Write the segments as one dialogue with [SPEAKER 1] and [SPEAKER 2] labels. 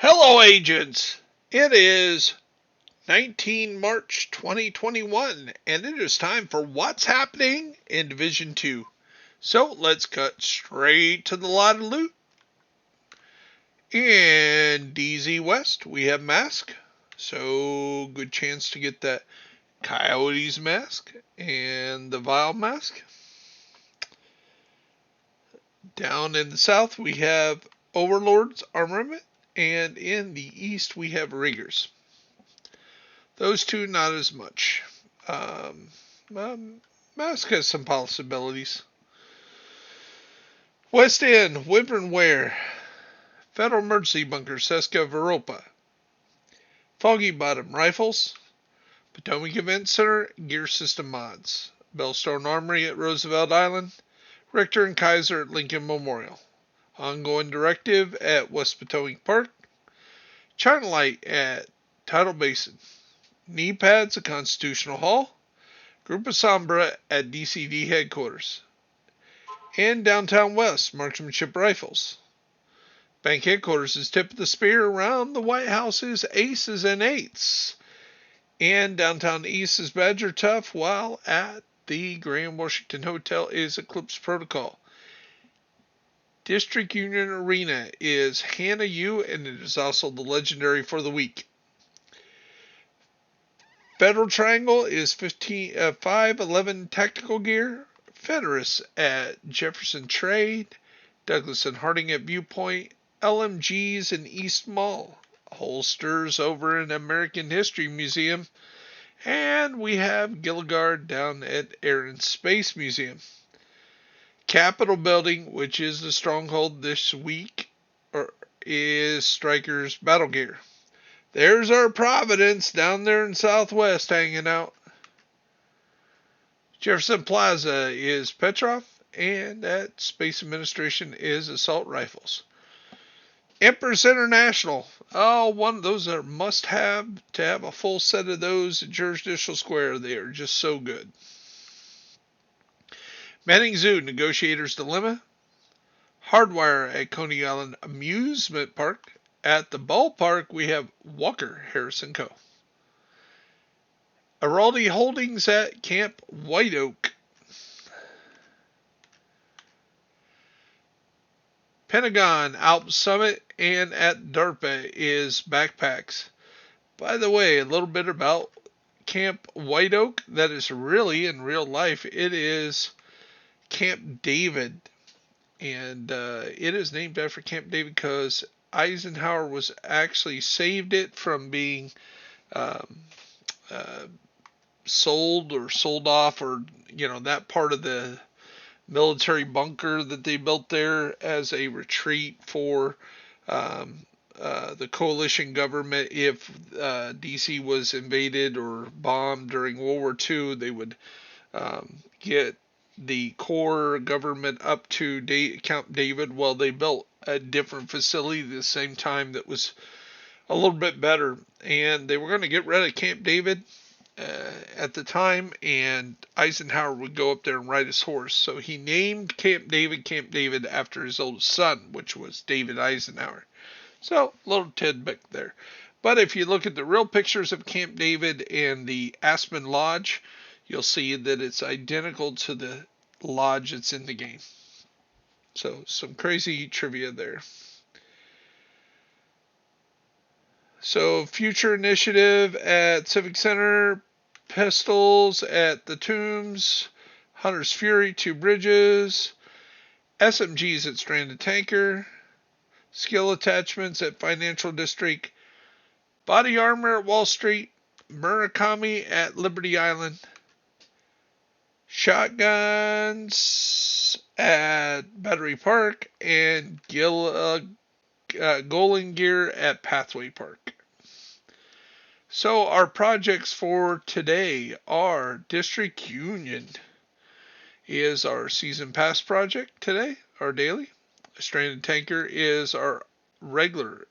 [SPEAKER 1] Hello, agents. It is 19 March 2021, and it is time for what's happening in Division 2. So let's cut straight to the lot of loot. In DZ West, we have Mask. So, good chance to get that Coyotes mask and the Vile mask. Down in the south, we have Overlord's armament, and in the east, we have Riggers. Those two, not as much. Um, Mask has some possibilities. West End, Wyvern Wear, Federal Emergency Bunker, Seska Veropa, Foggy Bottom Rifles, Potomac Event Center, Gear System Mods, Bellstone Armory at Roosevelt Island, Richter and Kaiser at Lincoln Memorial, Ongoing Directive at West Potomac Park, China Light at Tidal Basin, Knee Pads at Constitutional Hall, Grupo Sombra at DCD Headquarters, and Downtown West, Marksmanship Rifles. Bank Headquarters is Tip of the Spear around the White House's Aces and Eights. And Downtown East is Badger Tough, while at the Grand Washington Hotel is Eclipse Protocol. District Union Arena is Hannah U, and it is also the legendary for the week. Federal Triangle is 511 Tactical Gear, Federus at Jefferson Trade, Douglas and Harding at Viewpoint, LMGs in East Mall, holsters over in American History Museum, and we have Gilligard down at Air and Space Museum. Capitol Building, which is the stronghold this week, is Stryker's Battle Gear. There's our Providence down there in Southwest hanging out. Jefferson Plaza is Petrov, and at Space Administration is Assault Rifles. Empress International. Oh, one of those are must have to have a full set of those at Jurisdictional Square. They are just so good. Manning Zoo, Negotiator's Dilemma. Hardwire at Coney Island Amusement Park. At the ballpark, we have Walker Harrison Co. Araldi Holdings at Camp White Oak. Pentagon Alps Summit, and at DARPA is Backpacks. By the way, a little bit about Camp White Oak. That is really, in real life, it is Camp David. And it is named after Camp David because Eisenhower was actually saved it from being sold off, or that part of the military bunker that they built there as a retreat for the coalition government. If DC was invaded or bombed during World War II, they would get the core government up to Camp David. Well, they built a different facility at the same time that was a little bit better, and they were going to get rid of Camp David at the time, and Eisenhower would go up there and ride his horse. So he named Camp David after his oldest son, which was David Eisenhower. So, little tidbit there. But if you look at the real pictures of Camp David and the Aspen Lodge, you'll see that it's identical to the lodge that's in the game. So, some crazy trivia there. So, Future Initiative at Civic Center, Pistols at the Tombs, Hunter's Fury, Two Bridges, SMGs at Stranded Tanker, Skill Attachments at Financial District, Body Armor at Wall Street, Murakami at Liberty Island, Shotguns at Battery Park, and Golan Gear at Pathway Park. So our projects for today are District Union is our Season Pass project today, our daily. Stranded Tanker is our regular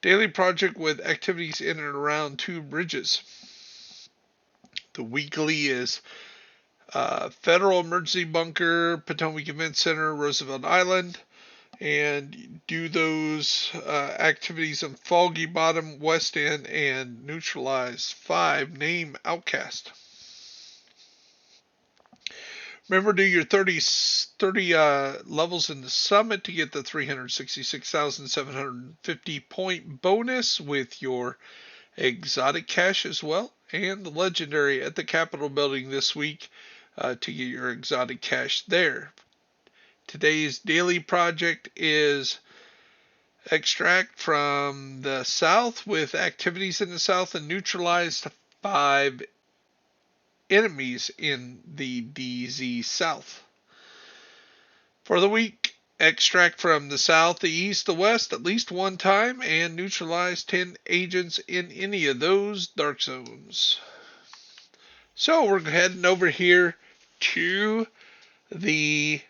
[SPEAKER 1] daily project with activities in and around Two Bridges. The weekly is Federal Emergency Bunker, Potomac Event Center, Roosevelt Island. and do those activities in Foggy Bottom, West End, and neutralize 5 name outcast. Remember, do your 30 levels in the summit to get the 366,750 point bonus with your exotic cache as well, and the legendary at the Capitol building this week to get your exotic cache there. Today's daily project is extract from the south with activities in the south and neutralize 5 enemies in the DZ South. For the week, extract from the south, the east, the west at least one time and neutralize 10 agents in any of those dark zones. So we're heading over here to the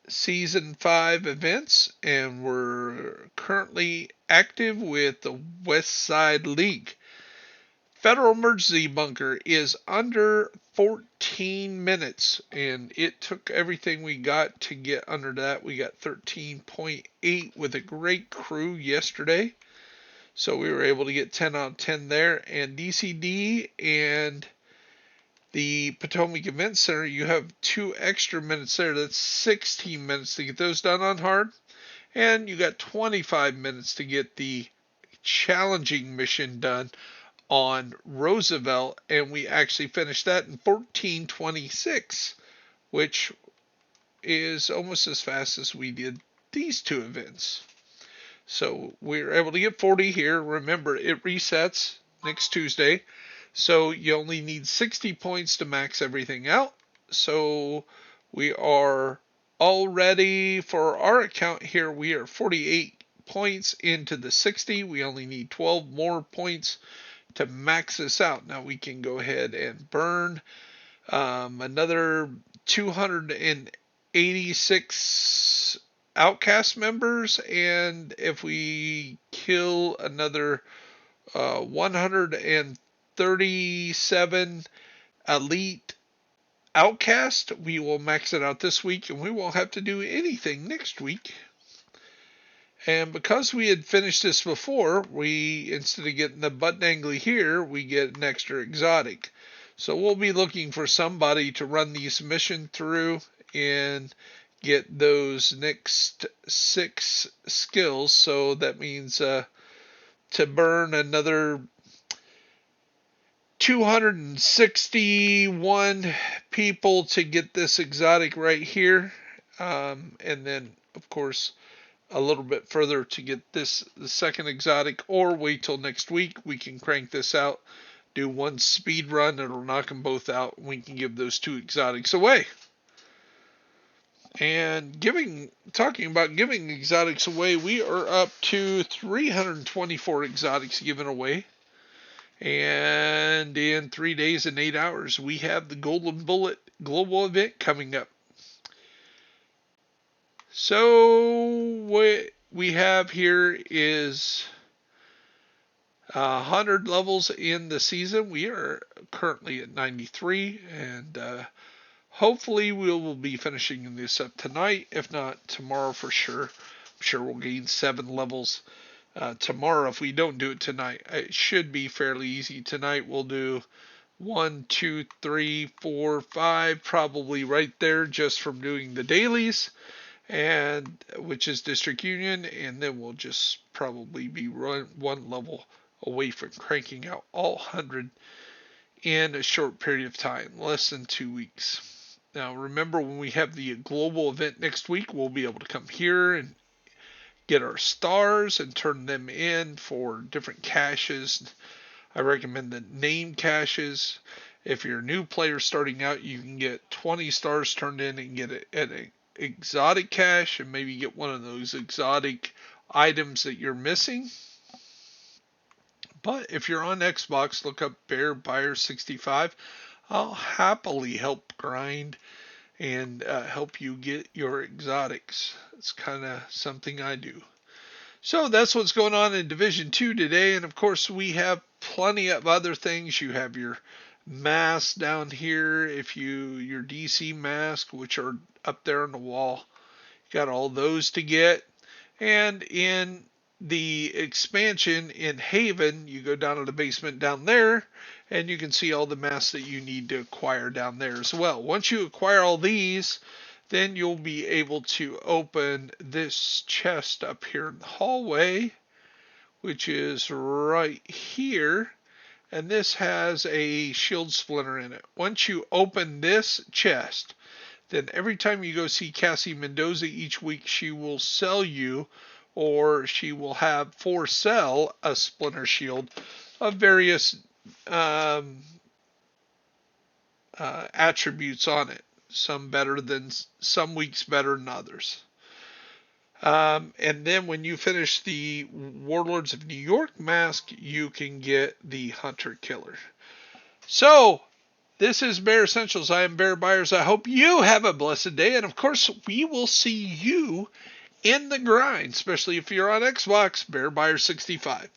[SPEAKER 1] Season 5 events, and we're currently active with the West Side League. Federal Emergency Bunker is under 14 minutes, and it took everything we got to get under that. We got 13.8 with a great crew yesterday, so we were able to get 10 out of 10 there. And DCD and the Potomac Event Center, you have 2 extra minutes there. That's 16 minutes to get those done on hard. And you got 25 minutes to get the challenging mission done on Roosevelt. And we actually finished that in 14:26, which is almost as fast as we did these 2 events. So we were able to get 40 here. Remember, it resets next Tuesday. So you only need 60 points to max everything out. So we are already, for our account here, we are 48 points into the 60. We only need 12 more points to max this out. Now we can go ahead and burn another 286 outcast members. And if we kill another 137 elite outcast, we will max it out this week, and we won't have to do anything next week. And because we had finished this before, we, instead of getting the butt dangly here, we get an extra exotic. So we'll be looking for somebody to run these missions through and get those next 6 skills. So that means to burn another 261 people to get this exotic right here. And then, of course, a little bit further to get the second exotic, or wait till next week. We can crank this out, do 1 speed run, it'll knock them both out, and we can give those 2 exotics away. And talking about giving exotics away, we are up to 324 exotics given away. And in 3 days and 8 hours, we have the Golden Bullet Global event coming up. So what we have here is 100 levels in the season. We are currently at 93, and hopefully we will be finishing this up tonight, if not tomorrow for sure. I'm sure we'll gain 7 levels tomorrow if we don't do it tonight. It should be fairly easy. Tonight we'll do 1, 2, 3, 4, 5, probably right there just from doing the dailies, and which is District Union, and then we'll just probably be 1 level away from cranking out all 100 in a short period of time, less than 2 weeks. Now remember, when we have the global event next week, we'll be able to come here and get our stars and turn them in for different caches. I recommend the name caches. If you're a new player starting out, you can get 20 stars turned in and get an exotic cache, and maybe get one of those exotic items that you're missing. But if you're on Xbox, look up Bear Buyer 65. I'll happily help grind and help you get your exotics. It's kind of something I do. So that's what's going on in Division 2 today. And of course, we have plenty of other things. You have your masks down here, your DC mask, which are up there on the wall. Got all those to get. And in the expansion in Haven, you go down to the basement down there, and you can see all the masks that you need to acquire down there as well. Once you acquire all these, then you'll be able to open this chest up here in the hallway, which is right here. And this has a shield splinter in it. Once you open this chest, then every time you go see Cassie Mendoza each week, she will sell you, or she will have for sale, a splinter shield of various attributes on it. Some better than, some weeks better than others. And then when you finish the Warlords of New York mask, you can get the Hunter Killer. So, this is Bear Essentials. I am Bear Byers. I hope you have a blessed day. And of course, we will see you in the grind, especially if you're on Xbox, Bear Byers 65.